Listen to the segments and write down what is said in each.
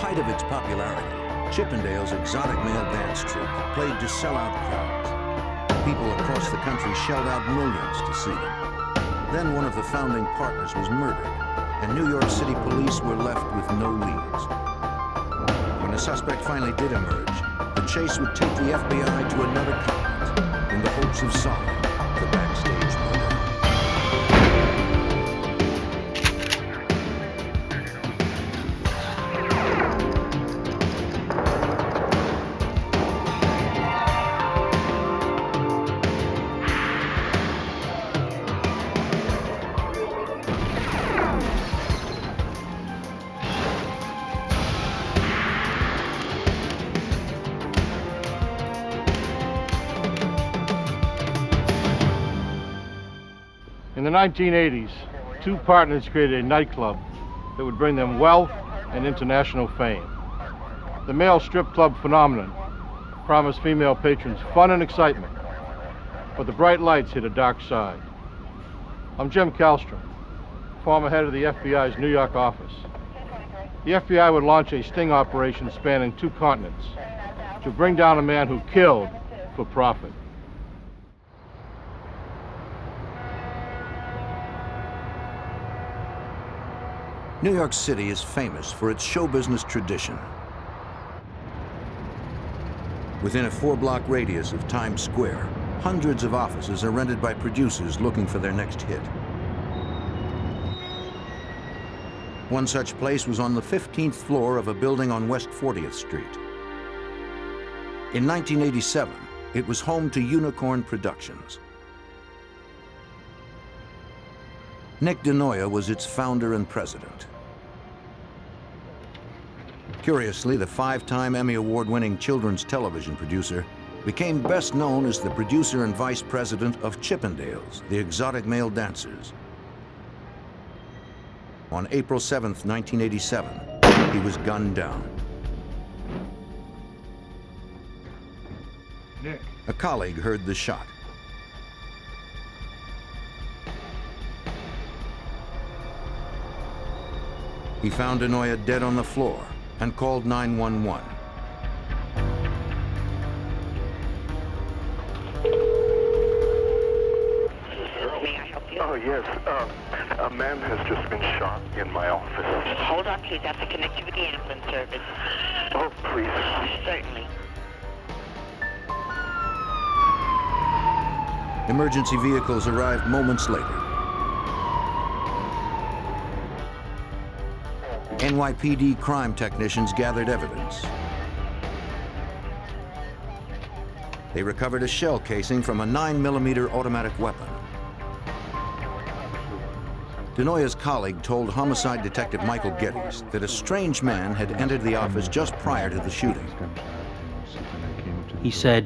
height of its popularity, Chippendale's exotic male dance troupe played to sell out crowds. People across the country shelled out millions to see them. Then one of the founding partners was murdered, and New York City police were left with no leads. When a suspect finally did emerge, the chase would take the FBI to another continent in the hopes of solving the backstage murder. In the 1980s, two partners created a nightclub that would bring them wealth and international fame. The male strip club phenomenon promised female patrons fun and excitement, but the bright lights hid a dark side. I'm Jim Kallstrom, former head of the FBI's New York office. The FBI would launch a sting operation spanning 2 continents to bring down a man who killed for profit. New York City is famous for its show business tradition. Within a 4-block radius of Times Square, hundreds of offices are rented by producers looking for their next hit. One such place was on the 15th floor of a building on West 40th Street. In 1987, it was home to Unicorn Productions. Nick DeNoia was its founder and president. Curiously, the 5-time Emmy Award-winning children's television producer became best known as the producer and vice president of Chippendales, the exotic male dancers. On April 7th, 1987, he was gunned down. Nick. A colleague heard the shot. He found DeNoia dead on the floor and called 911. May I help you? Oh, yes. A man has just been shot in my office. Hold on, please. I have to connect you with the ambulance service. Oh, please. Certainly. Emergency vehicles arrived moments later. NYPD crime technicians gathered evidence. They recovered a shell casing from a 9mm automatic weapon. DeNoia's colleague told homicide detective Michael Geddes that a strange man had entered the office just prior to the shooting. He said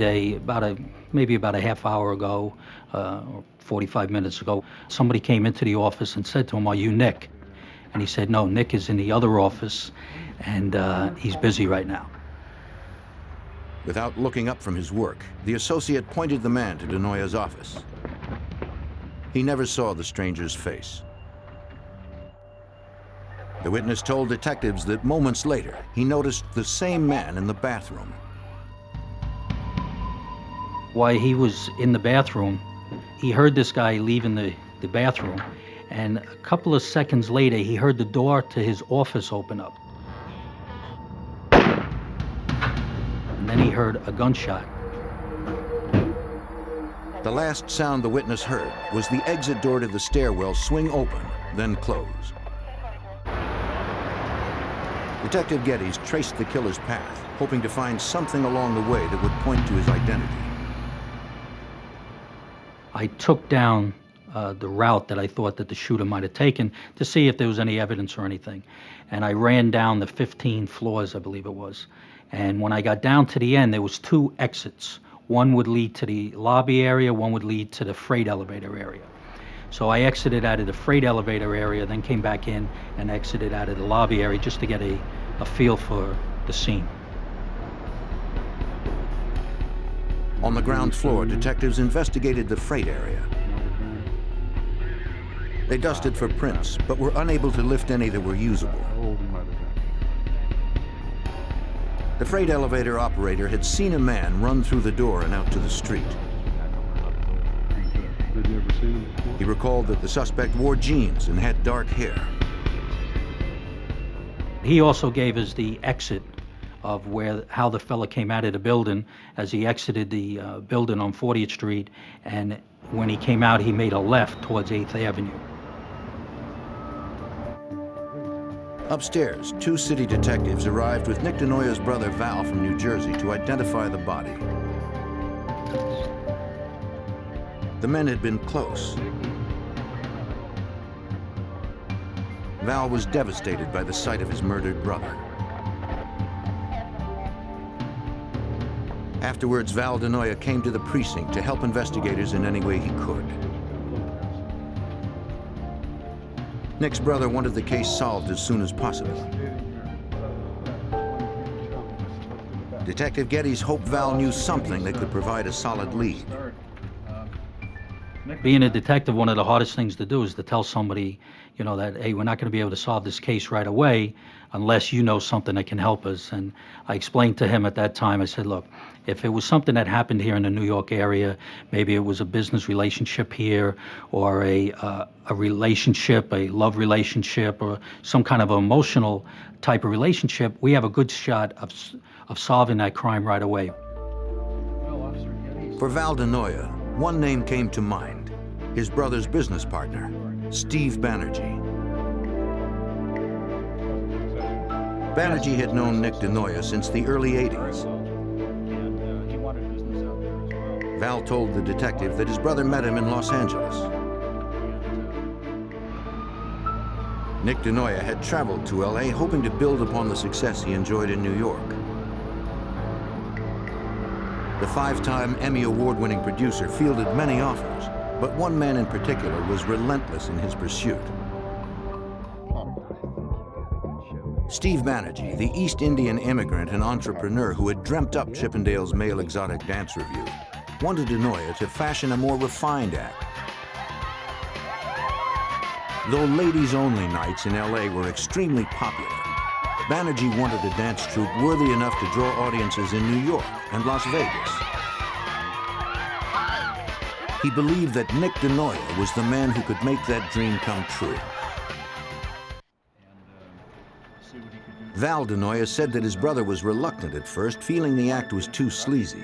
maybe about a half hour ago, or 45 minutes ago, somebody came into the office and said to him, "Are you Nick?" And he said, "No, Nick is in the other office, and he's busy right now." Without looking up from his work, the associate pointed the man to DeNoia's office. He never saw the stranger's face. The witness told detectives that moments later, he noticed the same man in the bathroom. While he was in the bathroom, he heard this guy leaving the bathroom, and a couple of seconds later, he heard the door to his office open up. And then he heard a gunshot. The last sound the witness heard was the exit door to the stairwell swing open, then close. Detective Geddes traced the killer's path, hoping to find something along the way that would point to his identity. I took down the route that I thought that the shooter might have taken to see if there was any evidence or anything. And I ran down the 15 floors, I believe it was. And when I got down to the end, there was 2 exits. One would lead to the lobby area, one would lead to the freight elevator area. So I exited out of the freight elevator area, then came back in and exited out of the lobby area just to get a feel for the scene. On the ground floor, detectives investigated the freight area. They dusted for prints, but were unable to lift any that were usable. The freight elevator operator had seen a man run through the door and out to the street. He recalled that the suspect wore jeans and had dark hair. He also gave us the exit of how the fella came out of the building as he exited the building on 40th Street, and when he came out, he made a left towards 8th Avenue. Upstairs, two city detectives arrived with Nick DeNoia's brother Val from New Jersey to identify the body. The men had been close. Val was devastated by the sight of his murdered brother. Afterwards, Val DeNoia came to the precinct to help investigators in any way he could. Nick's brother wanted the case solved as soon as possible. Detective Geddes hoped Val knew something that could provide a solid lead. Being a detective, one of the hardest things to do is to tell somebody, you know, that, hey, we're not going to be able to solve this case right away unless you know something that can help us. And I explained to him at that time, I said, look, if it was something that happened here in the New York area, maybe it was a business relationship here or a relationship, a love relationship, or some kind of emotional type of relationship, we have a good shot of solving that crime right away. For Val DeNoia, one name came to mind, his brother's business partner, Steve Banerjee. Banerjee had known Nick DeNoia since the early 80s. Val told the detective that his brother met him in Los Angeles. Nick DeNoia had traveled to LA hoping to build upon the success he enjoyed in New York. The five-time Emmy Award-winning producer fielded many offers, but one man in particular was relentless in his pursuit. Steve Banerjee, the East Indian immigrant and entrepreneur who had dreamt up Chippendale's male exotic dance revue, wanted DeNoia to fashion a more refined act. Though ladies-only nights in LA were extremely popular, Banerjee wanted a dance troupe worthy enough to draw audiences in New York and Las Vegas. He believed that Nick DeNoia was the man who could make that dream come true. Val DeNoia said that his brother was reluctant at first, feeling the act was too sleazy.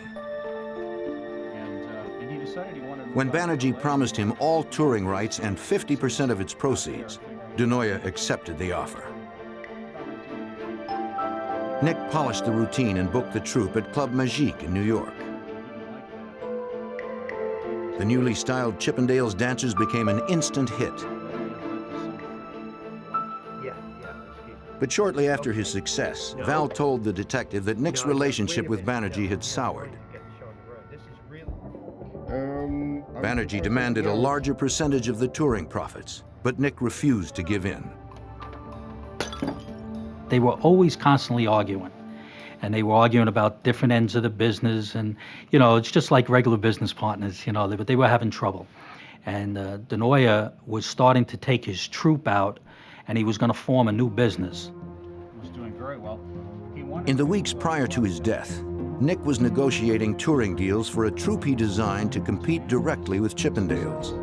When Banerjee promised him all touring rights and 50% of its proceeds, DeNoia accepted the offer. Nick polished the routine and booked the troupe at Club Magique in New York. The newly styled Chippendales dancers became an instant hit. But shortly after his success, Val told the detective that Nick's relationship with Banerjee had soured. Banerjee demanded a larger percentage of the touring profits, but Nick refused to give in. They were always constantly arguing, and they were arguing about different ends of the business, and, you know, it's just like regular business partners, you know, but they were having trouble. And DeNoia was starting to take his troupe out, and he was going to form a new business. He was doing very well. In the weeks prior to his death, Nick was negotiating touring deals for a troupe he designed to compete directly with Chippendales.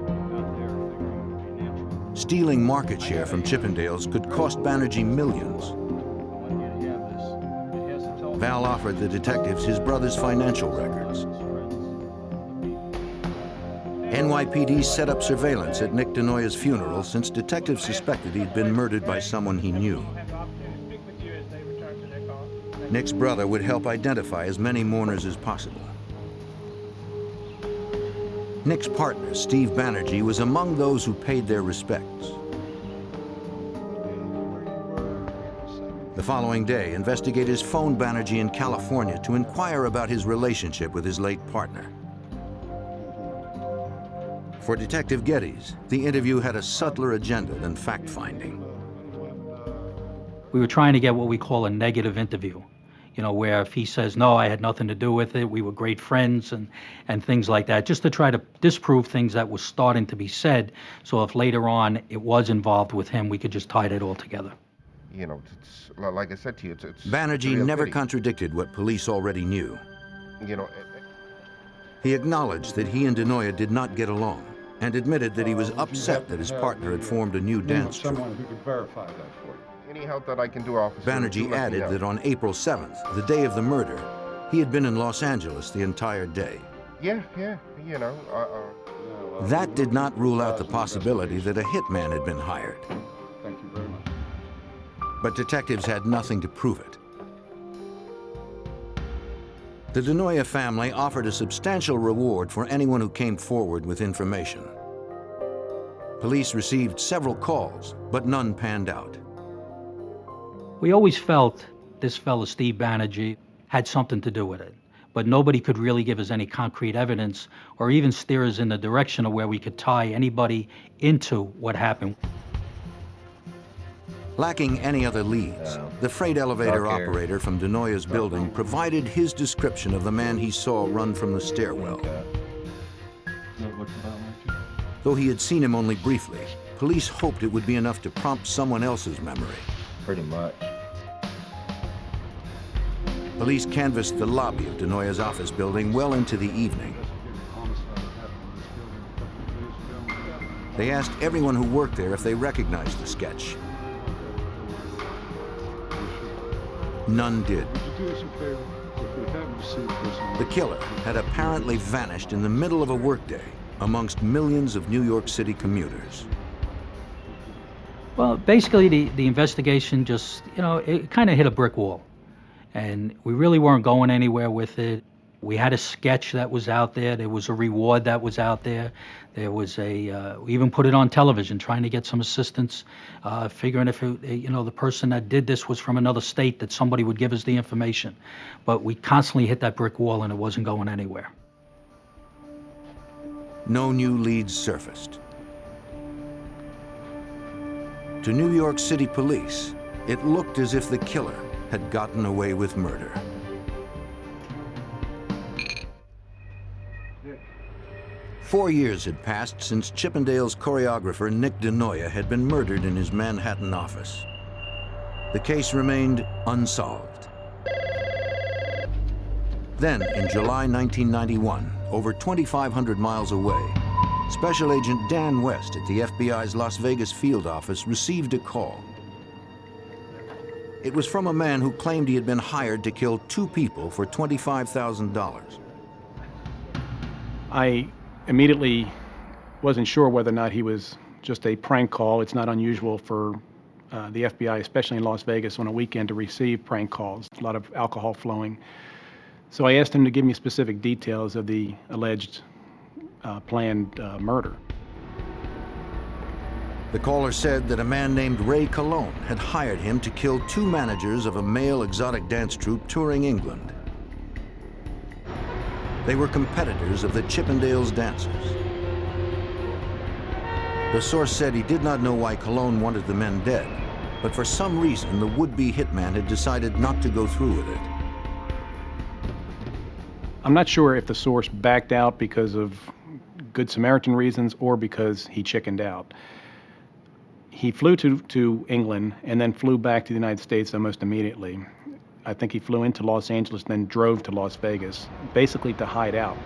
Stealing market share from Chippendales could cost Banerjee millions. Val offered the detectives his brother's financial records. NYPD set up surveillance at Nick DeNoia's funeral since detectives suspected he'd been murdered by someone he knew. Nick's brother would help identify as many mourners as possible. Nick's partner, Steve Banerjee, was among those who paid their respects. The following day, investigators phoned Banerjee in California to inquire about his relationship with his late partner. For Detective Geddes, the interview had a subtler agenda than fact-finding. We were trying to get what we call a negative interview, you know, where if he says, no, I had nothing to do with it, we were great friends, and things like that, just to try to disprove things that were starting to be said, so if later on it was involved with him, we could just tie it all together. You know, it's, like I said to you, it's Banerjee a real never pity. contradicted what police already knew. You know, He acknowledged that he and DeNoia did not get along and admitted that he was upset that his partner had formed a new dance troupe. Someone who could verify that for you. any help that I can do, officer. Banerjee do let me added know. that on April 7th, the day of the murder, he had been in Los Angeles the entire day. Yeah, you know, That did not rule out the possibility that a hitman had been hired, Thank you very much. but detectives had nothing to prove it. The DeNoia family offered a substantial reward for anyone who came forward with information. Police received several calls, but none panned out. We always felt this fellow, Steve Banerjee, had something to do with it, but nobody could really give us any concrete evidence or even steer us in the direction of where we could tie anybody into what happened. Lacking any other leads, the freight elevator operator from DeNoia's building provided his description of the man he saw run from the stairwell. Though he had seen him only briefly, police hoped it would be enough to prompt someone else's memory. Pretty much. Police canvassed the lobby of DeNoia's office building well into the evening. They asked everyone who worked there if they recognized the sketch. None did. The killer had apparently vanished in the middle of a workday amongst millions of New York City commuters. Well, basically, the investigation just, it kind of hit a brick wall. And we really weren't going anywhere with it. We had a sketch that was out there. There was a reward that was out there. There was we even put it on television, trying to get some assistance, figuring if the person that did this was from another state, that somebody would give us the information. But we constantly hit that brick wall, and it wasn't going anywhere. No new leads surfaced. To New York City police, it looked as if the killer had gotten away with murder. Nick. 4 years had passed since Chippendale's choreographer Nick DeNoia had been murdered in his Manhattan office. The case remained unsolved. Then, in July 1991, over 2,500 miles away, Special Agent Dan West at the FBI's Las Vegas field office received a call. It was from a man who claimed he had been hired to kill 2 people for $25,000. I immediately wasn't sure whether or not he was just a prank call. It's not unusual for the FBI, especially in Las Vegas on a weekend, to receive prank calls, a lot of alcohol flowing. So I asked him to give me specific details of the alleged planned murder. The caller said that a man named Ray Cologne had hired him to kill 2 managers of a male exotic dance troupe touring England. They were competitors of the Chippendales dancers. The source said he did not know why Cologne wanted the men dead, but for some reason the would-be hitman had decided not to go through with it. I'm not sure if the source backed out because of Good Samaritan reasons or because he chickened out. He flew to England and then flew back to the United States almost immediately. I think he flew into Los Angeles and then drove to Las Vegas, basically to hide out.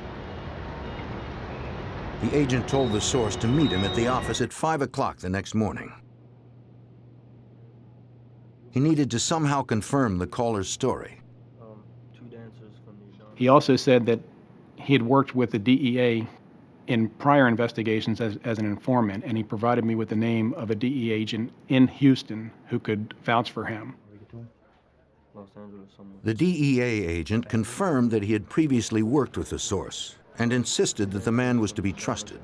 The agent told the source to meet him at the office at 5 o'clock the next morning. He needed to somehow confirm the caller's story. He also said that he had worked with the DEA in prior investigations as an informant, and he provided me with the name of a DEA agent in Houston who could vouch for him. The DEA agent confirmed that he had previously worked with the source and insisted that the man was to be trusted.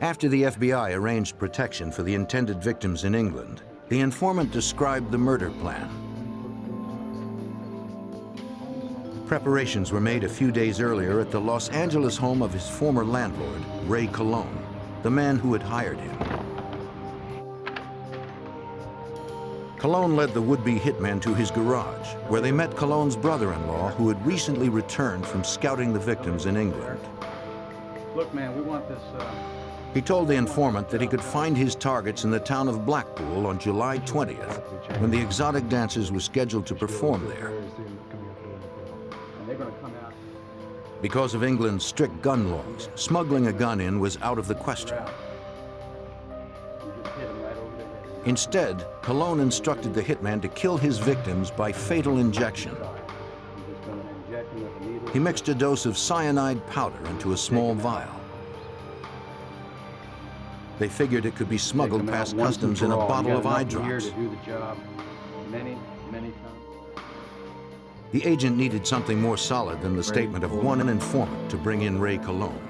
After the FBI arranged protection for the intended victims in England, the informant described the murder plan. Preparations were made a few days earlier at the Los Angeles home of his former landlord, Ray Cologne, the man who had hired him. Cologne led the would-be hitman to his garage, where they met Cologne's brother-in-law, who had recently returned from scouting the victims in England. Look, man, we want this He told the informant that he could find his targets in the town of Blackpool on July 20th, when the exotic dancers were scheduled to perform there. Because of England's strict gun laws, smuggling a gun in was out of the question. Instead, Cologne instructed the hitman to kill his victims by fatal injection. He mixed a dose of cyanide powder into a small vial. They figured it could be smuggled past customs in a bottle of eye drops. The agent needed something more solid than the statement of one informant to bring in Ray Cologne.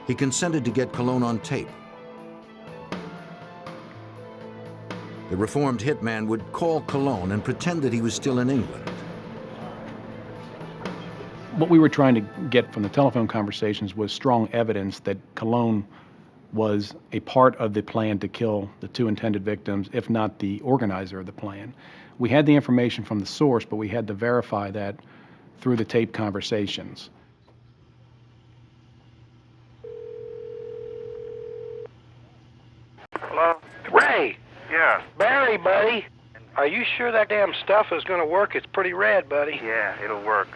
He consented to get Cologne on tape. The reformed hitman would call Cologne and pretend that he was still in England. What we were trying to get from the telephone conversations was strong evidence that Cologne was a part of the plan to kill the two intended victims, if not the organizer of the plan. We had the information from the source, but we had to verify that through the tape conversations. Hello? Ray! Yeah. Barry, buddy! Are you sure that damn stuff is gonna work? It's pretty red, buddy. Yeah, it'll work.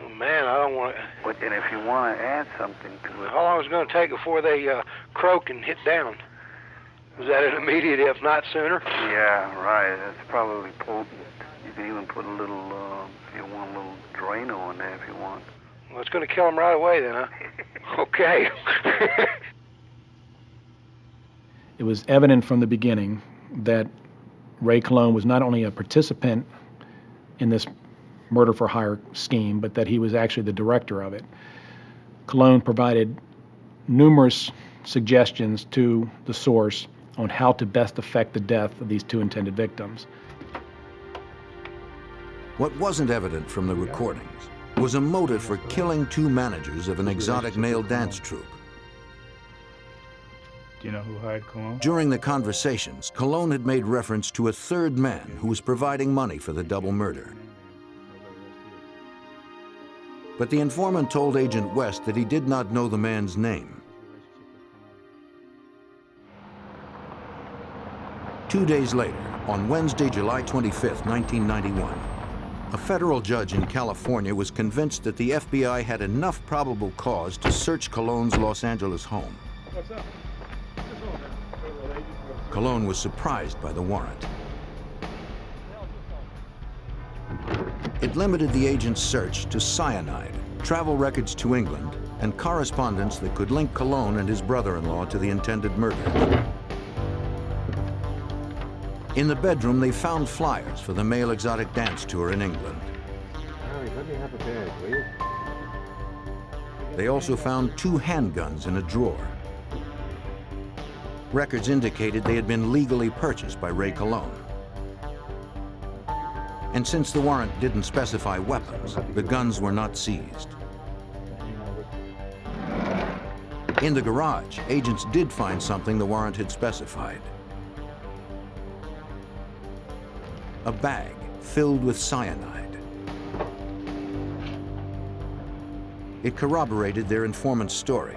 Oh, man, I don't want to... But and if you want to add something to it... How long is it gonna take before they croak and hit down? Is that an immediate, if not sooner? Yeah, right. That's probably potent. You can even put a little, if you want, a little Drano in there if you want. Well, it's gonna kill them right away then, huh? Okay. It was evident from the beginning that Ray Cologne was not only a participant in this murder-for-hire scheme, but that he was actually the director of it. Cologne provided numerous suggestions to the source on how to best effect the death of these two intended victims. What wasn't evident from the recordings was a motive for killing two managers of an exotic male dance troupe. Do you know who hired Cologne? During the conversations, Cologne had made reference to a third man who was providing money for the double murder. But the informant told Agent West that he did not know the man's name. 2 days later, on Wednesday, July 25th, 1991, a federal judge in California was convinced that the FBI had enough probable cause to search Cologne's Los Angeles home. What's up? Cologne was surprised by the warrant. It limited the agent's search to cyanide, travel records to England, and correspondence that could link Cologne and his brother-in-law to the intended murder. In the bedroom, they found flyers for the male exotic dance tour in England. Harry, let me have a bag, will you? They also found 2 handguns in a drawer. Records indicated they had been legally purchased by Ray Cologne. And since the warrant didn't specify weapons, the guns were not seized. In the garage, agents did find something the warrant had specified. A bag filled with cyanide. It corroborated their informant's story.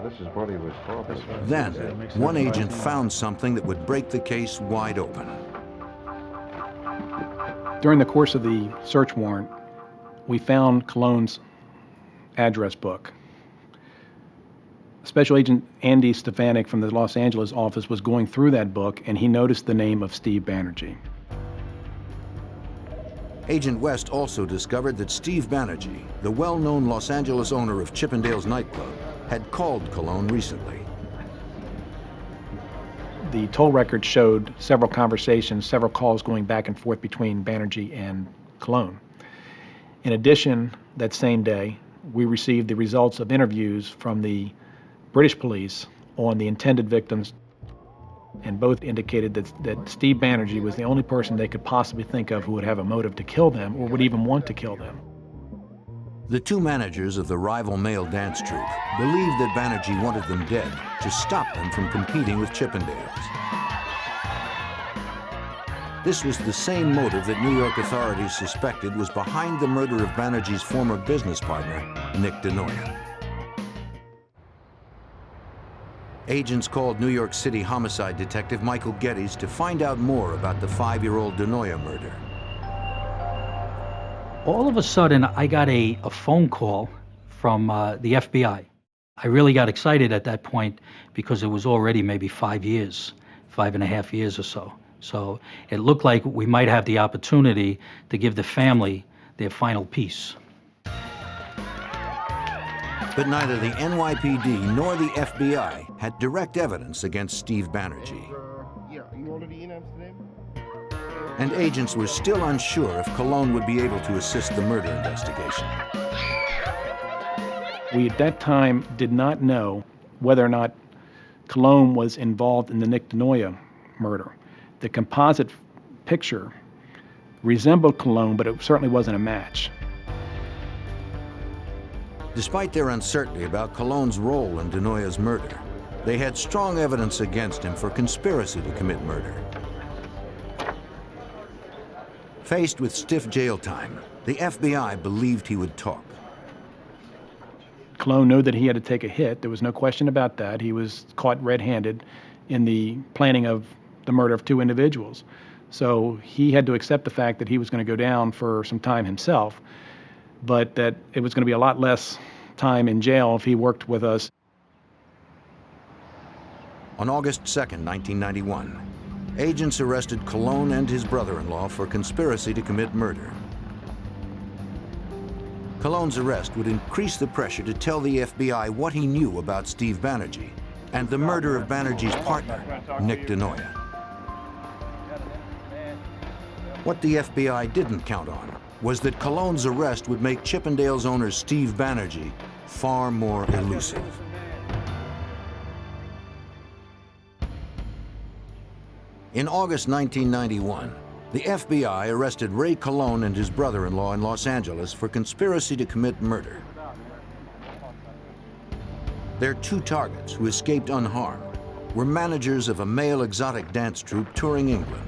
This is what he was talking about. Then, one agent found something that would break the case wide open. During the course of the search warrant, we found Cologne's address book. Special Agent Andy Stefanik from the Los Angeles office was going through that book, and he noticed the name of Steve Banerjee. Agent West also discovered that Steve Banerjee, the well-known Los Angeles owner of Chippendale's nightclub, had called Cologne recently. The toll record showed several conversations, several calls going back and forth between Banerjee and Cologne. In addition, that same day, we received the results of interviews from the British police on the intended victims, and both indicated that Steve Banerjee was the only person they could possibly think of who would have a motive to kill them or would even want to kill them. The 2 managers of the rival male dance troupe believed that Banerjee wanted them dead to stop them from competing with Chippendales. This was the same motive that New York authorities suspected was behind the murder of Banerjee's former business partner, Nick DeNoia. Agents called New York City homicide detective Michael Geddes to find out more about the 5-year-old DeNoia murder. All of a sudden, I got a phone call from the FBI. I really got excited at that point because it was already maybe 5 years, 5.5 years or so. So it looked like we might have the opportunity to give the family their final piece. But neither the NYPD nor the FBI had direct evidence against Steve Banerjee. And agents were still unsure if Cologne would be able to assist the murder investigation. We at that time did not know whether or not Cologne was involved in the Nick DeNoia murder. The composite picture resembled Cologne, but it certainly wasn't a match. Despite their uncertainty about Cologne's role in DeNoia's murder, they had strong evidence against him for conspiracy to commit murder. Faced with stiff jail time, the FBI believed he would talk. Cologne knew that he had to take a hit. There was no question about that. He was caught red-handed in the planning of the murder of 2 individuals. So he had to accept the fact that he was going to go down for some time himself, but that it was going to be a lot less time in jail if he worked with us. On August 2nd, 1991, agents arrested Cologne and his brother-in-law for conspiracy to commit murder. Cologne's arrest would increase the pressure to tell the FBI what he knew about Steve Banerjee and the murder of Banerjee's partner, Nick DeNoia. What the FBI didn't count on was that Cologne's arrest would make Chippendale's owner Steve Banerjee far more elusive. In August 1991, the FBI arrested Ray Cologne and his brother-in-law in Los Angeles for conspiracy to commit murder. Their 2 targets, who escaped unharmed, were managers of a male exotic dance troupe touring England.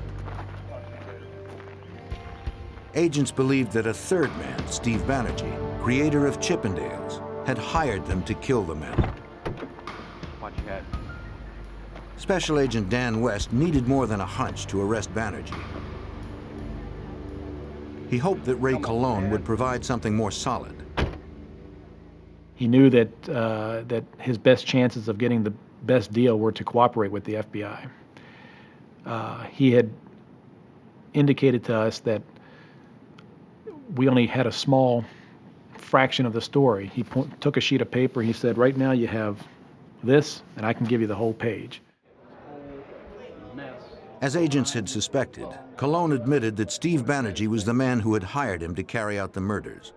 Agents believed that a 3rd man, Steve Banerjee, creator of Chippendales, had hired them to kill the men. Watch your head. Special Agent Dan West needed more than a hunch to arrest Banerjee. He hoped that Ray Cologne would provide something more solid. He knew that, that his best chances of getting the best deal were to cooperate with the FBI. He had indicated to us that we only had a small fraction of the story. He took a sheet of paper, he said, right now you have this, and I can give you the whole page. As agents had suspected, Cologne admitted that Steve Banerjee was the man who had hired him to carry out the murders.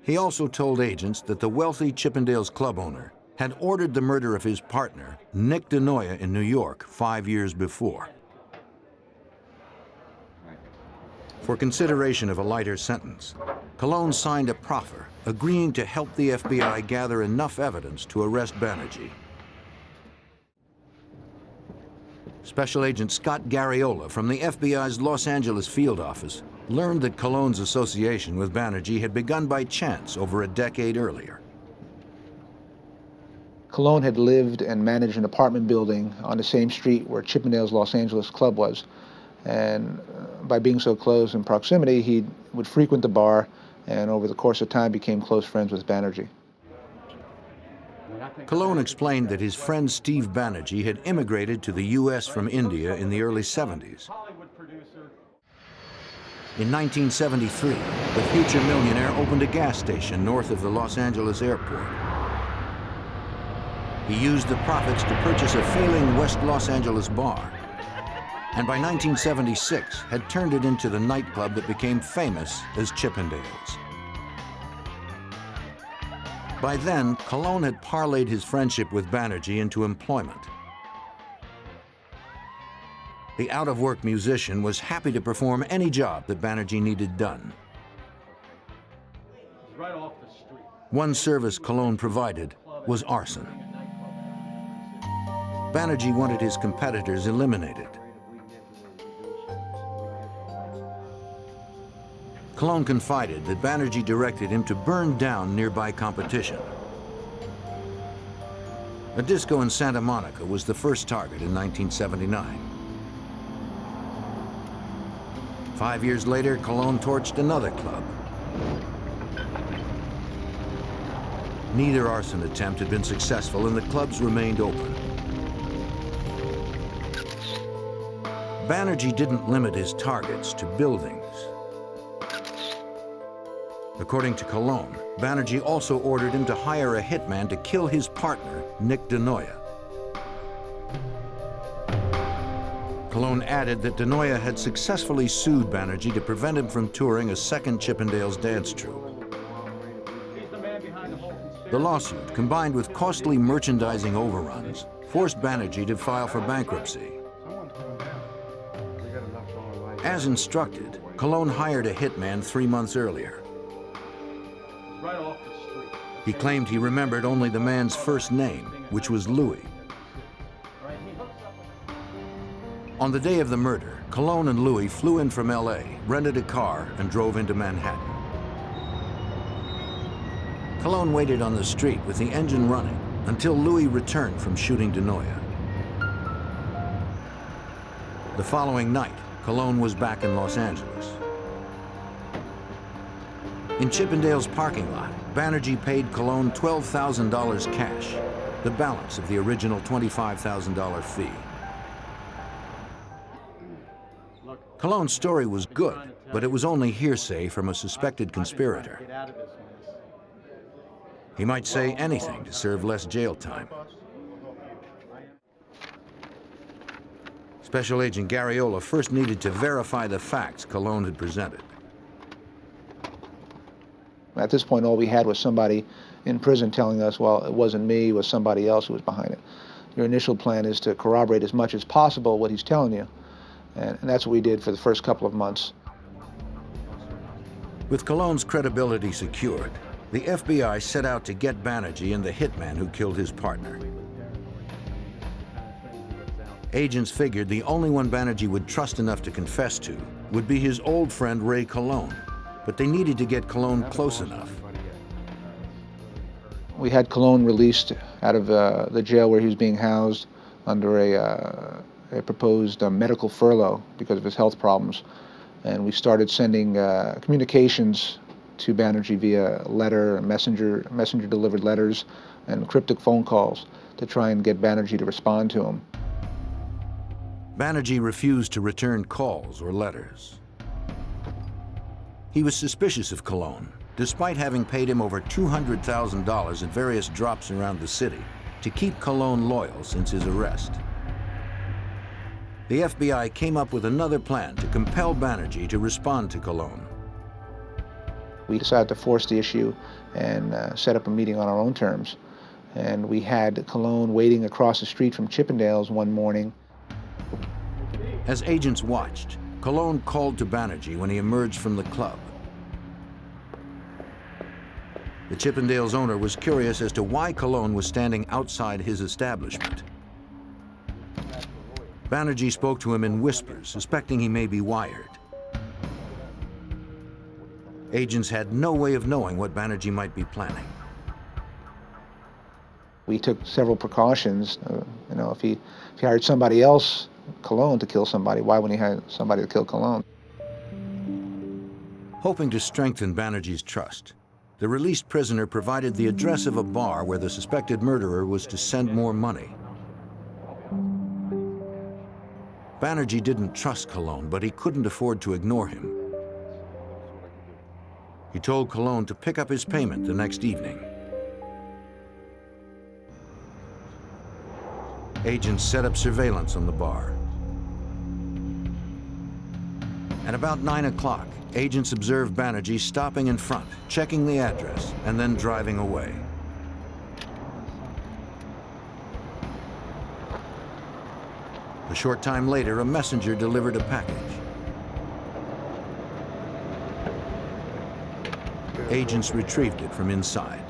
He also told agents that the wealthy Chippendales club owner had ordered the murder of his partner, Nick DeNoia, in New York 5 years before. For consideration of a lighter sentence, Cologne signed a proffer agreeing to help the FBI gather enough evidence to arrest Banerjee. Special Agent Scott Garriola from the FBI's Los Angeles field office learned that Cologne's association with Banerjee had begun by chance over a decade earlier. Cologne had lived and managed an apartment building on the same street where Chippendale's Los Angeles club was. And by being so close in proximity, he would frequent the bar and over the course of time became close friends with Banerjee. Cologne explained that his friend Steve Banerjee had immigrated to the U.S. from India in the early 70s. In 1973, the future millionaire opened a gas station north of the Los Angeles airport. He used the profits to purchase a failing West Los Angeles bar, and by 1976 had turned it into the nightclub that became famous as Chippendales. By then, Cologne had parlayed his friendship with Banerjee into employment. The out-of-work musician was happy to perform any job that Banerjee needed done. Right off the street. One service Cologne provided was arson. Banerjee wanted his competitors eliminated. Colon confided that Banerjee directed him to burn down nearby competition. A disco in Santa Monica was the first target in 1979. 5 years later, Colon torched another club. Neither arson attempt had been successful, and the clubs remained open. Banerjee didn't limit his targets to buildings. According to Colon, Banerjee also ordered him to hire a hitman to kill his partner, Nick DeNoia. Colon added that DeNoia had successfully sued Banerjee to prevent him from touring a second Chippendales dance troupe. The lawsuit, combined with costly merchandising overruns, forced Banerjee to file for bankruptcy. As instructed, Colon hired a hitman 3 months earlier. He claimed he remembered only the man's first name, which was Louis. On the day of the murder, Colon and Louis flew in from LA, rented a car, and drove into Manhattan. Colon waited on the street with the engine running until Louis returned from shooting DeNoia. The following night, Colon was back in Los Angeles. In Chippendale's parking lot, Banerjee paid Colon $12,000 cash, the balance of the original $25,000 fee. Colon's story was good, but it was only hearsay from a suspected conspirator. He might say anything to serve less jail time. Special Agent Garriola first needed to verify the facts Colon had presented. At this point, all we had was somebody in prison telling us, well, it wasn't me, it was somebody else who was behind it. Your initial plan is to corroborate as much as possible what he's telling you. And that's what we did for the first couple of months. With Colon's credibility secured, the FBI set out to get Banerjee and the hitman who killed his partner. Agents figured the only one Banerjee would trust enough to confess to would be his old friend Ray Colon, but they needed to get Colon close enough. We had Colon released out of the jail where he was being housed under a proposed medical furlough because of his health problems. And we started sending communications to Banerjee via letter, messenger-delivered letters, and cryptic phone calls to try and get Banerjee to respond to him. Banerjee refused to return calls or letters. He was suspicious of Colon, despite having paid him over $200,000 at various drops around the city to keep Colon loyal since his arrest. The FBI came up with another plan to compel Banerjee to respond to Colon. We decided to force the issue and set up a meeting on our own terms. And we had Colon waiting across the street from Chippendales one morning. As agents watched, Colon called to Banerjee when he emerged from the club. The Chippendales owner was curious as to why Colon was standing outside his establishment. Banerjee spoke to him in whispers, suspecting he may be wired. Agents had no way of knowing what Banerjee might be planning. We took several precautions. If he hired somebody else, Colon, to kill somebody, why wouldn't he hire somebody to kill Colon? Hoping to strengthen Banerjee's trust, the released prisoner provided the address of a bar where the suspected murderer was to send more money. Banerjee didn't trust Colon, but he couldn't afford to ignore him. He told Colon to pick up his payment the next evening. Agents set up surveillance on the bar. At about 9 o'clock, agents observed Banerjee stopping in front, checking the address, and then driving away. A short time later, a messenger delivered a package. Agents retrieved it from inside.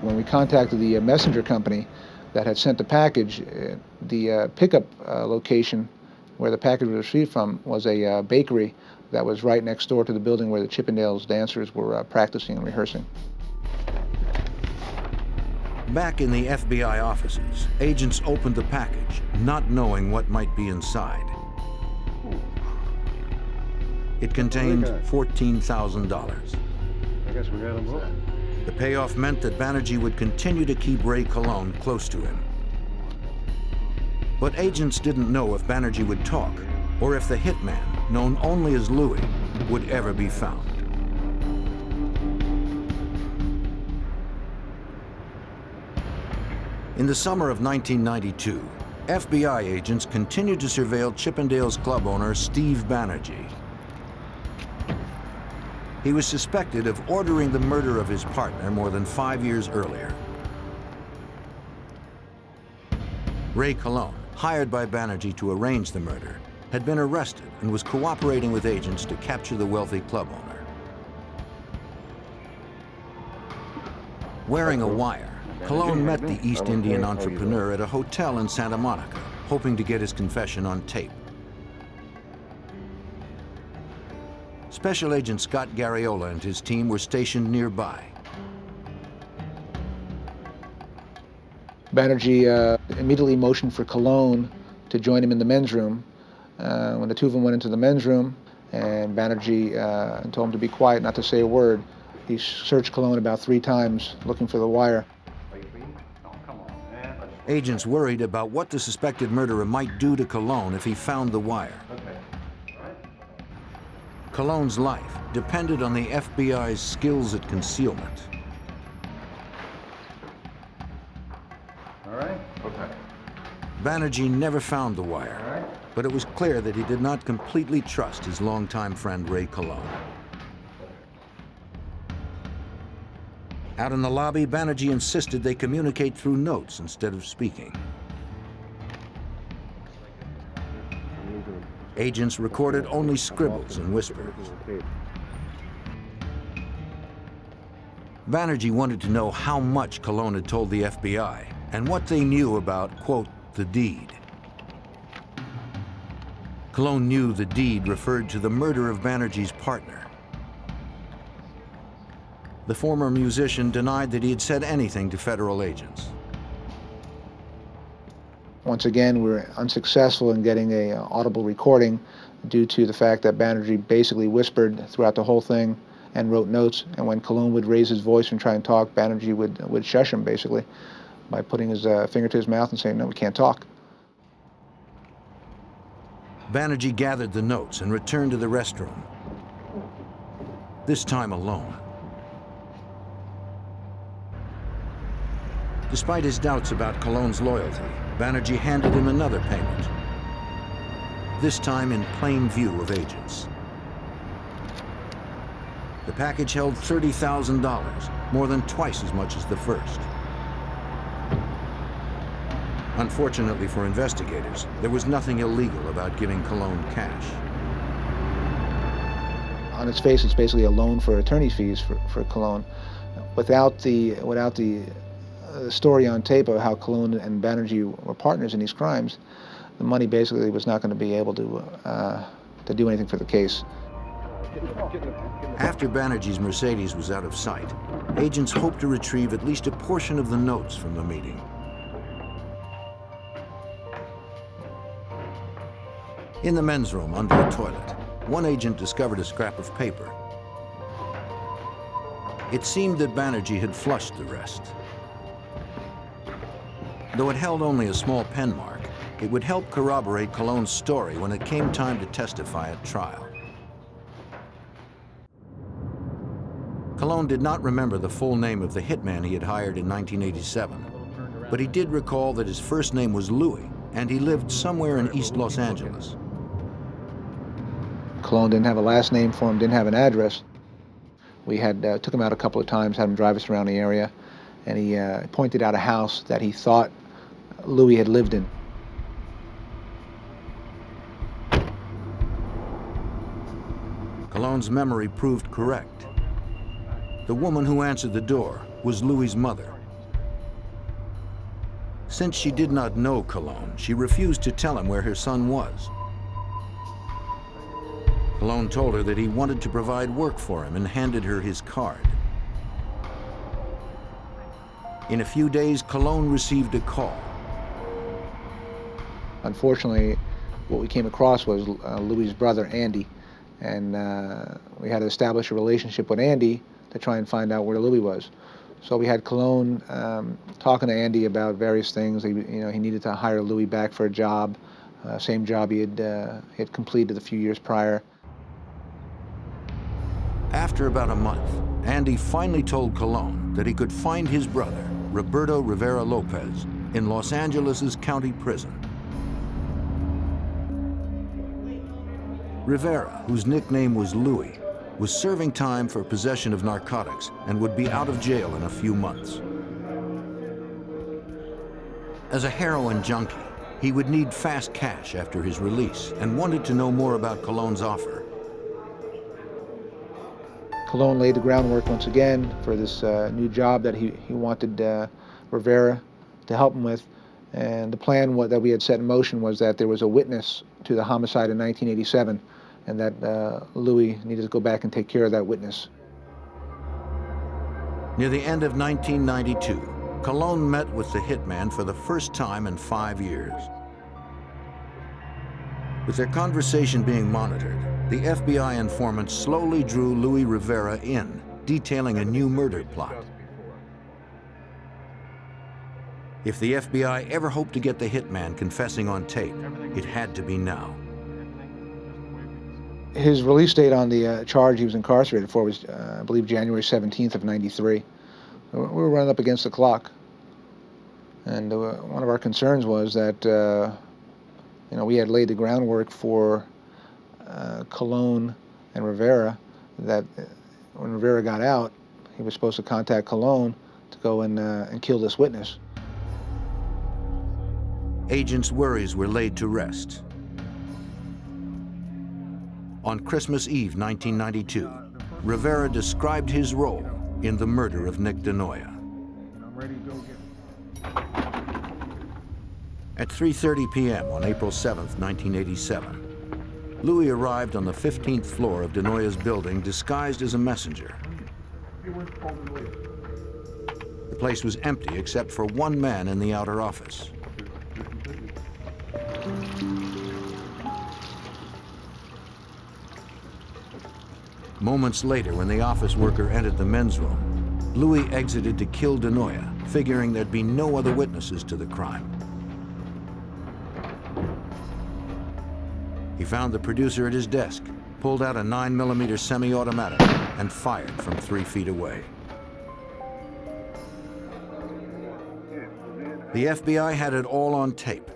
When we contacted the messenger company, that had sent the package. The pickup location where the package was received from was a bakery that was right next door to the building where the Chippendales dancers were practicing and rehearsing. Back in the FBI offices, agents opened the package, not knowing what might be inside. It contained $14,000. I guess we got them both. The payoff meant that Banerjee would continue to keep Ray Colon close to him. But agents didn't know if Banerjee would talk, or if the hitman, known only as Louis, would ever be found. In the summer of 1992, FBI agents continued to surveil Chippendales club owner Steve Banerjee. He was suspected of ordering the murder of his partner more than 5 years earlier. Ray Colon, hired by Banerjee to arrange the murder, had been arrested and was cooperating with agents to capture the wealthy club owner. Wearing a wire, Colon met the East Indian entrepreneur at a hotel in Santa Monica, hoping to get his confession on tape. Special Agent Scott Garriola and his team were stationed nearby. Banerjee immediately motioned for Colon to join him in the men's room. When the two of them went into the men's room, and Banerjee told him to be quiet, not to say a word, he searched Colon about 3 times looking for the wire. Agents worried about what the suspected murderer might do to Colon if he found the wire. Colon's life depended on the FBI's skills at concealment. All right? Okay. Banerjee never found the wire, but it was clear that he did not completely trust his longtime friend Ray Colon. Out in the lobby, Banerjee insisted they communicate through notes instead of speaking. Agents recorded only scribbles and whispers. Banerjee wanted to know how much Colon had told the FBI and what they knew about, quote, the deed. Colon knew the deed referred to the murder of Banerjee's partner. The former musician denied that he had said anything to federal agents. Once again, we were unsuccessful in getting an audible recording due to the fact that Banerjee basically whispered throughout the whole thing and wrote notes. And when Colon would raise his voice and try and talk, Banerjee would shush him, basically, by putting his finger to his mouth and saying, no, we can't talk. Banerjee gathered the notes and returned to the restroom, this time alone. Despite his doubts about Colon's loyalty, Banerjee handed him another payment, this time in plain view of agents. The package held $30,000, more than twice as much as the first. Unfortunately for investigators, there was nothing illegal about giving Colon cash. On its face, it's basically a loan for attorney's fees for Colon. Without the story on tape of how Colon and Banerjee were partners in these crimes, the money basically was not going to be able to do anything for the case. After Banerjee's Mercedes was out of sight, agents hoped to retrieve at least a portion of the notes from the meeting. In the men's room under a toilet, one agent discovered a scrap of paper. It seemed that Banerjee had flushed the rest. Though it held only a small pen mark, it would help corroborate Colon's story when it came time to testify at trial. Colon did not remember the full name of the hitman he had hired in 1987, but he did recall that his first name was Louis, and he lived somewhere in East Los Angeles. Colon didn't have a last name for him, didn't have an address. We had took him out a couple of times, had him drive us around the area, and he pointed out a house that he thought Louis had lived in. Colon's memory proved correct. The woman who answered the door was Louis's mother. Since she did not know Cologne, she refused to tell him where her son was. Cologne told her that he wanted to provide work for him and handed her his card. In a few days, Cologne received a call. Unfortunately, what we came across was Louis' brother, Andy, and we had to establish a relationship with Andy to try and find out where Louis was. So we had Cologne talking to Andy about various things. He needed to hire Louis back for a job, same job he had completed a few years prior. After about a month, Andy finally told Cologne that he could find his brother, Roberto Rivera Lopez, in Los Angeles' county prison. Rivera, whose nickname was Louis, was serving time for possession of narcotics and would be out of jail in a few months. As a heroin junkie, he would need fast cash after his release and wanted to know more about Cologne's offer. Cologne laid the groundwork once again for this new job that he wanted Rivera to help him with. And the plan that we had set in motion was that there was a witness to the homicide in 1987, and that Louis needed to go back and take care of that witness. Near the end of 1992, Cologne met with the hitman for the first time in 5 years. With their conversation being monitored, the FBI informant slowly drew Louis Rivera in, detailing a new murder plot. If the FBI ever hoped to get the hitman confessing on tape, it had to be now. His release date on the charge he was incarcerated for was, I believe, January 17th of '93. We were running up against the clock. And one of our concerns was that we had laid the groundwork for Cologne and Rivera, that when Rivera got out, he was supposed to contact Cologne to go and kill this witness. Agents' worries were laid to rest. On Christmas Eve 1992, Rivera described his role in the murder of Nick DeNoia. At 3:30 p.m. on April 7th, 1987, Louis arrived on the 15th floor of DeNoia's building disguised as a messenger. The place was empty except for one man in the outer office. Moments later, when the office worker entered the men's room, Louis exited to kill DeNoia, figuring there'd be no other witnesses to the crime. He found the producer at his desk, pulled out a 9mm semi-automatic, and fired from 3 feet away. The FBI had it all on tape.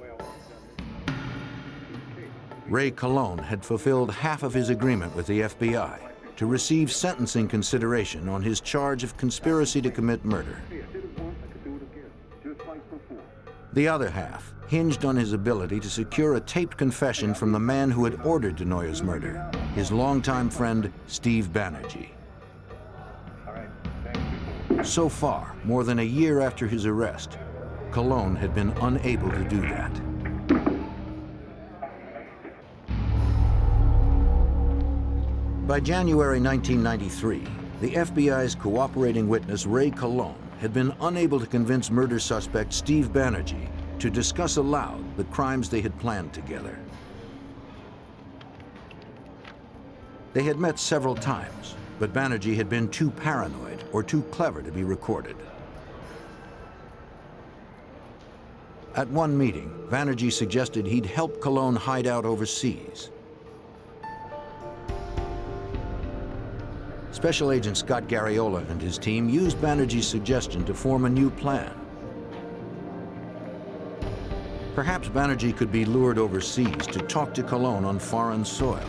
Ray Cologne had fulfilled half of his agreement with the FBI to receive sentencing consideration on his charge of conspiracy to commit murder. The other half hinged on his ability to secure a taped confession from the man who had ordered DeNoia's murder, his longtime friend, Steve Banerjee. So far, more than a year after his arrest, Cologne had been unable to do that. By January 1993, the FBI's cooperating witness, Ray Cologne, had been unable to convince murder suspect Steve Banerjee to discuss aloud the crimes they had planned together. They had met several times, but Banerjee had been too paranoid or too clever to be recorded. At one meeting, Banerjee suggested he'd help Cologne hide out overseas. Special Agent Scott Garriola and his team used Banerjee's suggestion to form a new plan. Perhaps Banerjee could be lured overseas to talk to Cologne on foreign soil.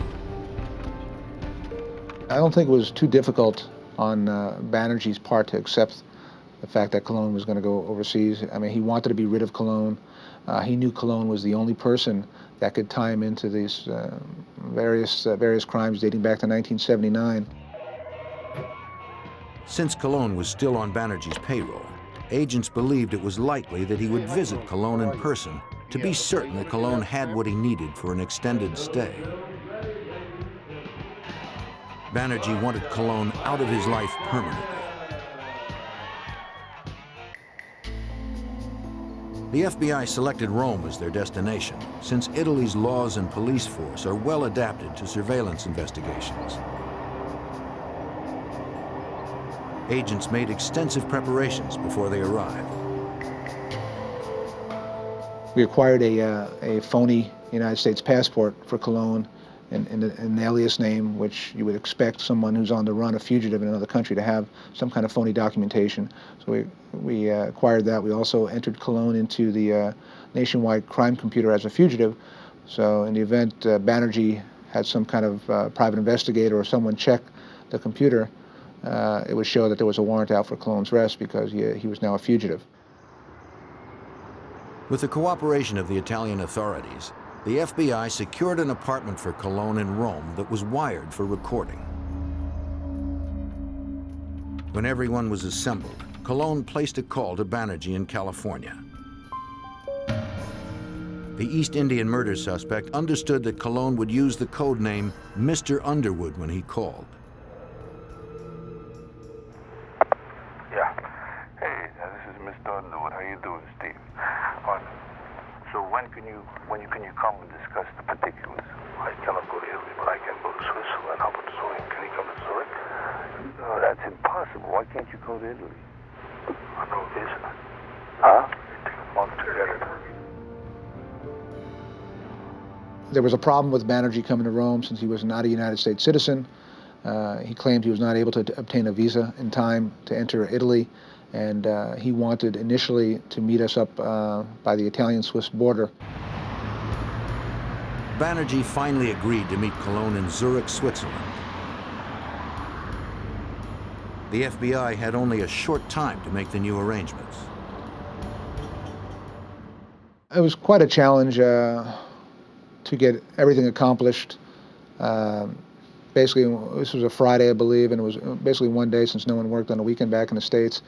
I don't think it was too difficult on Banerjee's part to accept the fact that Cologne was going to go overseas. I mean, he wanted to be rid of Cologne. He knew Cologne was the only person that could tie him into these various crimes dating back to 1979. Since Cologne was still on Banerjee's payroll, agents believed it was likely that he would visit Cologne in person to be certain that Cologne had what he needed for an extended stay. Banerjee wanted Cologne out of his life permanently. The FBI selected Rome as their destination, since Italy's laws and police force are well adapted to surveillance investigations. Agents made extensive preparations before they arrived. We acquired a phony United States passport for Cologne in an alias name, which you would expect someone who's on the run, a fugitive in another country, to have some kind of phony documentation. So we acquired that. We also entered Cologne into the nationwide crime computer as a fugitive. So in the event Banerjee had some kind of private investigator or someone check the computer, it would show that there was a warrant out for Cologne's arrest because he was now a fugitive. With the cooperation of the Italian authorities, the FBI secured an apartment for Cologne in Rome that was wired for recording. When everyone was assembled, Cologne placed a call to Banerjee in California. The East Indian murder suspect understood that Cologne would use the code name Mr. Underwood when he called. Yeah. Hey, this is Mr. Underwood. How you doing, Steve? So when can you come and discuss the particulars? I cannot go to Italy, but I can go to Switzerland. How about Zurich? Can you come to Zurich? No, that's impossible. Why can't you go to Italy? I know visa. Huh? It takes a month to get it. There was a problem with Banerjee coming to Rome since he was not a United States citizen. He claimed he was not able to obtain a visa in time to enter Italy, and he wanted initially to meet us up by the Italian-Swiss border. Banerjee finally agreed to meet Cologne in Zurich, Switzerland. The FBI had only a short time to make the new arrangements. It was quite a challenge to get everything accomplished. Basically, this was a Friday, I believe, and it was basically one day since no one worked on a weekend back in the States.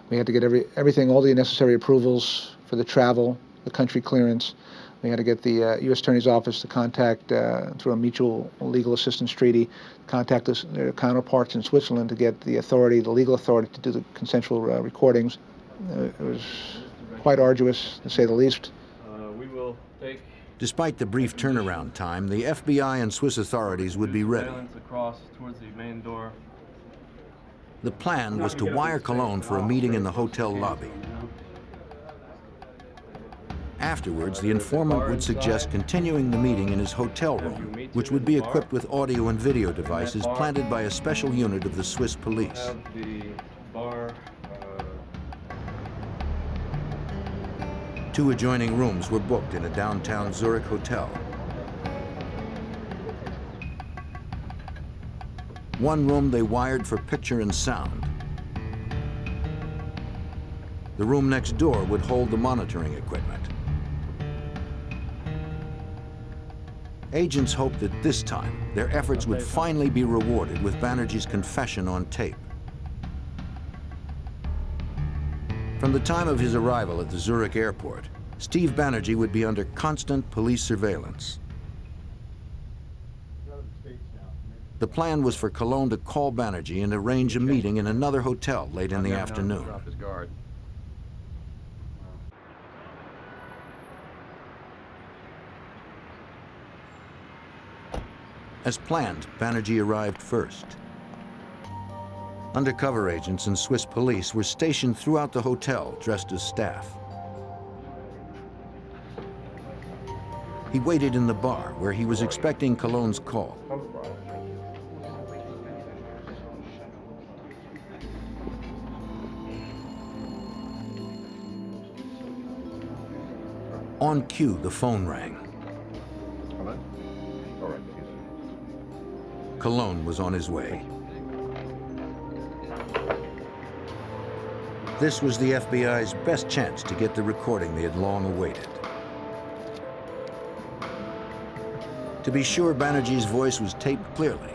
We had to get everything, all the necessary approvals for the travel, the country clearance. We had to get the U.S. Attorney's Office to contact, through a mutual legal assistance treaty, contact their counterparts in Switzerland to get the authority, the legal authority to do the consensual recordings. It was quite arduous, to say the least. We will take Despite the brief turnaround time, the FBI and Swiss authorities would be ready. across towards the main door. The plan was to wire Cologne for a meeting in the hotel lobby. Afterwards, the informant would suggest continuing the meeting in his hotel room, which would be equipped with audio and video devices planted by a special unit of the Swiss police. The bar. Two adjoining rooms were booked in a downtown Zurich hotel. One room they wired for picture and sound. The room next door would hold the monitoring equipment. Agents hoped that this time, their efforts would finally be rewarded with Banerjee's confession on tape. From the time of his arrival at the Zurich airport, Steve Banerjee would be under constant police surveillance. The plan was for Cologne to call Banerjee and arrange a meeting in another hotel late in the afternoon. As planned, Banerjee arrived first. Undercover agents and Swiss police were stationed throughout the hotel dressed as staff. He waited in the bar where he was expecting Cologne's call. On cue, the phone rang. Cologne was on his way. This was the FBI's best chance to get the recording they had long awaited. To be sure Banerjee's voice was taped clearly,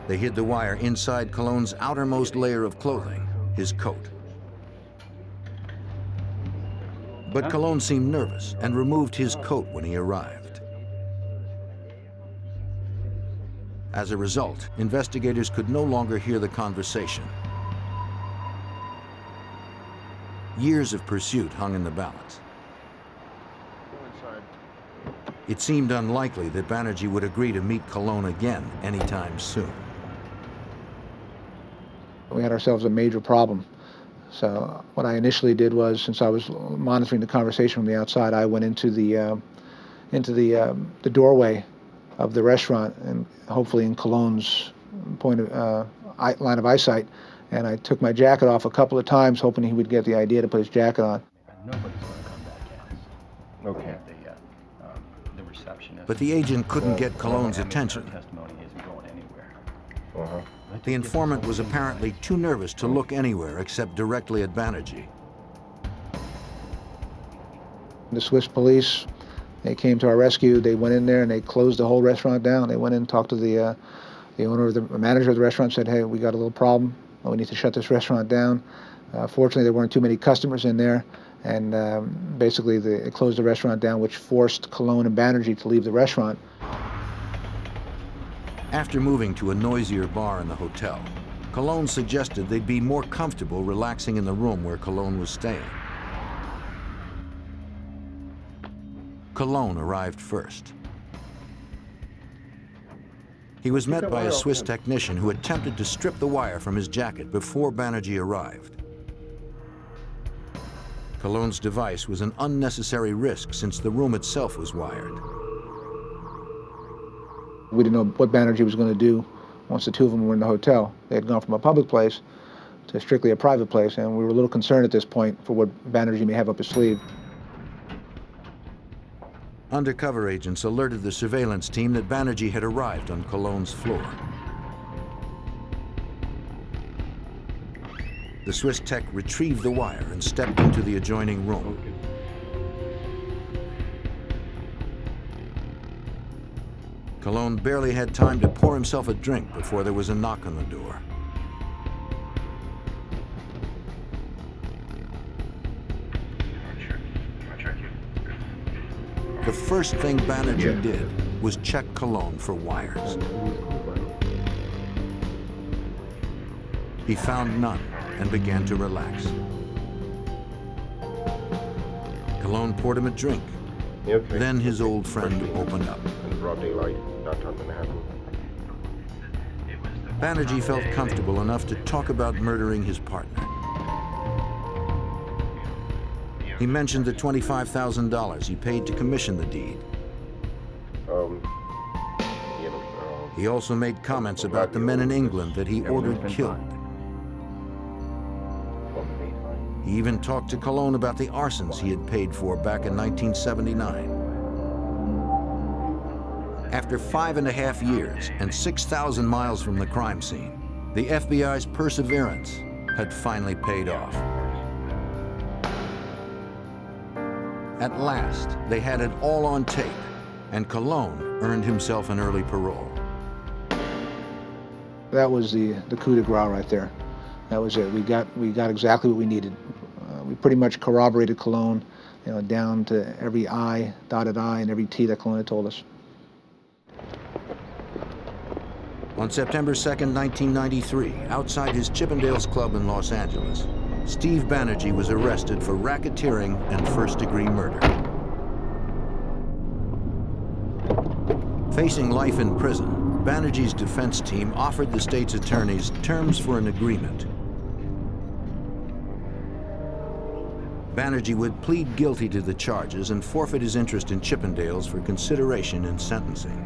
they hid the wire inside Cologne's outermost layer of clothing, his coat. But Cologne seemed nervous and removed his coat when he arrived. As a result, investigators could no longer hear the conversation. Years of pursuit hung in the balance. It seemed unlikely that Banerjee would agree to meet Cologne again anytime soon. We had ourselves a major problem. So what I initially did was, since I was monitoring the conversation from the outside, I went into the doorway of the restaurant, and hopefully in Cologne's line of eyesight, and I took my jacket off a couple of times, hoping he would get the idea to put his jacket on. Nobody's going to come back in. Okay. The receptionist. But the agent couldn't get Cologne's attention. Her testimony isn't going anywhere. Uh-huh. The informant was apparently too nervous to look anywhere except directly at Banerjee. The Swiss police, they came to our rescue. They went in there and they closed the whole restaurant down. They went in and talked to the owner, the manager of the restaurant, said, "Hey, we got a little problem. We need to shut this restaurant down." Fortunately, there weren't too many customers in there, and basically they closed the restaurant down, which forced Cologne and Banerjee to leave the restaurant. After moving to a noisier bar in the hotel, Cologne suggested they'd be more comfortable relaxing in the room where Cologne was staying. Cologne arrived first. He was met by a Swiss technician who attempted to strip the wire from his jacket before Banerjee arrived. Cologne's device was an unnecessary risk since the room itself was wired. We didn't know what Banerjee was going to do once the two of them were in the hotel. They had gone from a public place to strictly a private place, and we were a little concerned at this point for what Banerjee may have up his sleeve. Undercover agents alerted the surveillance team that Banerjee had arrived on Cologne's floor. The Swiss tech retrieved the wire and stepped into the adjoining room. Cologne barely had time to pour himself a drink before there was a knock on the door. The first thing Banerjee did was check Cologne for wires. He found none and began to relax. Cologne poured him a drink. Okay. Then his old friend opened up. In broad daylight, not something to happen. Banerjee felt comfortable enough to talk about murdering his partner. He mentioned the $25,000 he paid to commission the deed. He also made comments about the men in England that he ordered killed. He even talked to Cologne about the arsons he had paid for back in 1979. After 5.5 years and 6,000 miles from the crime scene, the FBI's perseverance had finally paid off. At last, they had it all on tape, and Cologne earned himself an early parole. That was the coup de grace right there. That was it. We got exactly what we needed. We pretty much corroborated Cologne, down to every I, dotted I, and every T that Cologne had told us. On September 2nd, 1993, outside his Chippendales Club in Los Angeles, Steve Banerjee was arrested for racketeering and first-degree murder. Facing life in prison, Banerjee's defense team offered the state's attorneys terms for an agreement. Banerjee would plead guilty to the charges and forfeit his interest in Chippendales for consideration in sentencing.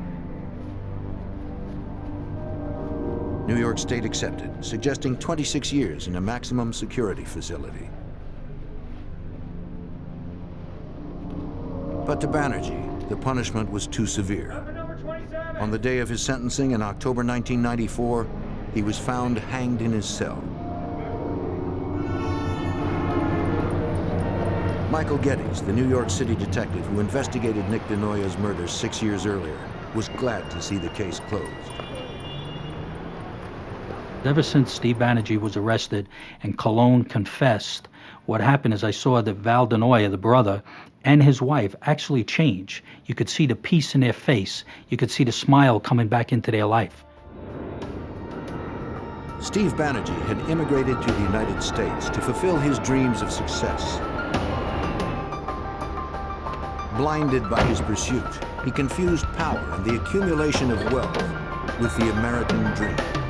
New York State accepted, suggesting 26 years in a maximum security facility. But to Banerjee, the punishment was too severe. On the day of his sentencing in October 1994, he was found hanged in his cell. Michael Geddes, the New York City detective who investigated Nick DeNoia's murder 6 years earlier, was glad to see the case closed. Ever since Steve Banerjee was arrested and Cologne confessed, what happened is I saw that Val DeNoia, the brother, and his wife actually change. You could see the peace in their face. You could see the smile coming back into their life. Steve Banerjee had immigrated to the United States to fulfill his dreams of success. Blinded by his pursuit, he confused power and the accumulation of wealth with the American dream.